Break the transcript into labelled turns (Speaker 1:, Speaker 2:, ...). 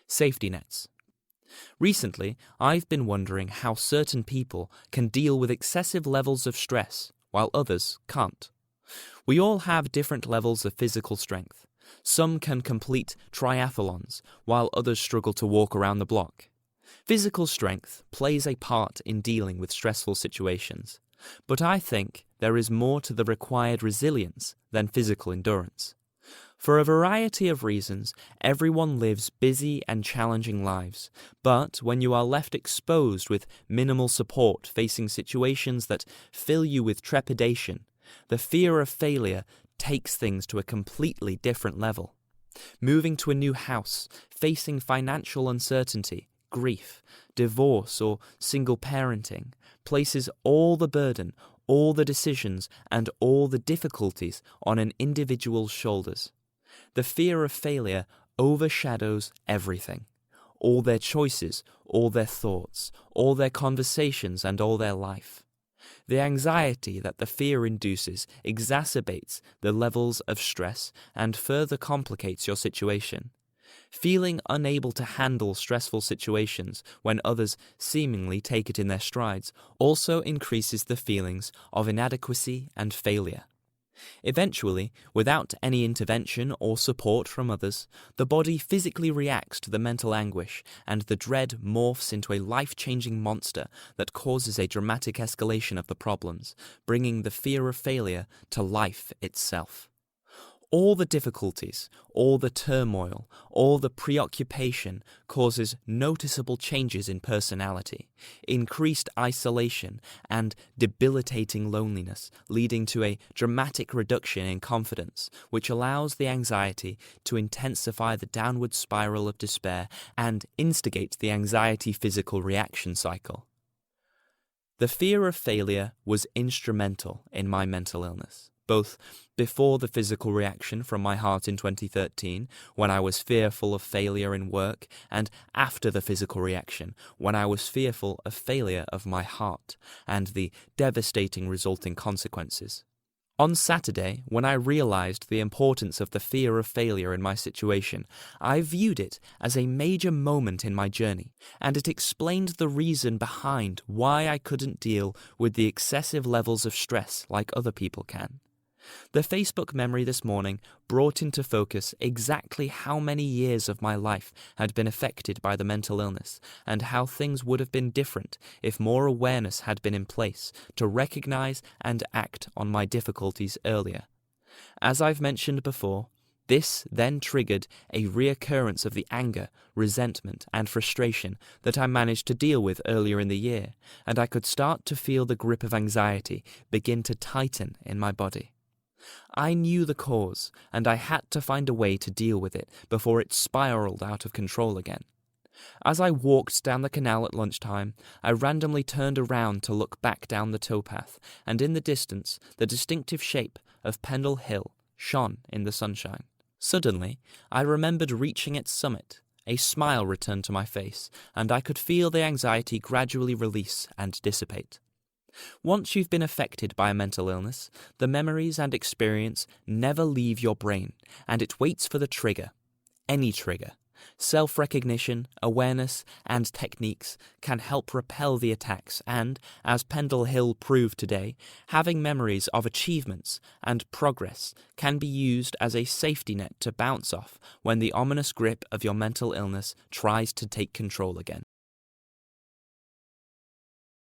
Speaker 1: Safety nets. Recently, I've been wondering how certain people can deal with excessive levels of stress while others can't. We all have different levels of physical strength. Some can complete triathlons while others struggle to walk around the block. Physical strength plays a part in dealing with stressful situations, but I think there is more to the required resilience than physical endurance. For a variety of reasons, everyone lives busy and challenging lives, but when you are left exposed with minimal support facing situations that fill you with trepidation, the fear of failure takes things to a completely different level. Moving to a new house, facing financial uncertainty, grief, divorce, or single parenting places all the burden, all the decisions, and all the difficulties on an individual's shoulders. The fear of failure overshadows everything. All their choices, all their thoughts, all their conversations, and all their life. The anxiety that the fear induces exacerbates the levels of stress and further complicates your situation. Feeling unable to handle stressful situations when others seemingly take it in their strides also increases the feelings of inadequacy and failure. Eventually, without any intervention or support from others, the body physically reacts to the mental anguish, and the dread morphs into a life-changing monster that causes a dramatic escalation of the problems, bringing the fear of failure to life itself. All the difficulties, all the turmoil, all the preoccupation causes noticeable changes in personality, increased isolation, and debilitating loneliness, leading to a dramatic reduction in confidence, which allows the anxiety to intensify the downward spiral of despair and instigates the anxiety physical reaction cycle. The fear of failure was instrumental in my mental illness, both before the physical reaction from my heart in 2013, when I was fearful of failure in work, and after the physical reaction, when I was fearful of failure of my heart, and the devastating resulting consequences. On Saturday, when I realized the importance of the fear of failure in my situation, I viewed it as a major moment in my journey, and it explained the reason behind why I couldn't deal with the excessive levels of stress like other people can. The Facebook memory this morning brought into focus exactly how many years of my life had been affected by the mental illness, and how things would have been different if more awareness had been in place to recognize and act on my difficulties earlier. As I've mentioned before, this then triggered a reoccurrence of the anger, resentment, and frustration that I managed to deal with earlier in the year, and I could start to feel the grip of anxiety begin to tighten in my body. I knew the cause, and I had to find a way to deal with it before it spiraled out of control again. As I walked down the canal at lunchtime, I randomly turned around to look back down the towpath, and in the distance, the distinctive shape of Pendle Hill shone in the sunshine. Suddenly, I remembered reaching its summit. A smile returned to my face, and I could feel the anxiety gradually release and dissipate. Once you've been affected by a mental illness, the memories and experience never leave your brain, and it waits for the trigger. Any trigger. Self-recognition, awareness, and techniques can help repel the attacks, and, as Pendle Hill proved today, having memories of achievements and progress can be used as a safety net to bounce off when the ominous grip of your mental illness tries to take control again.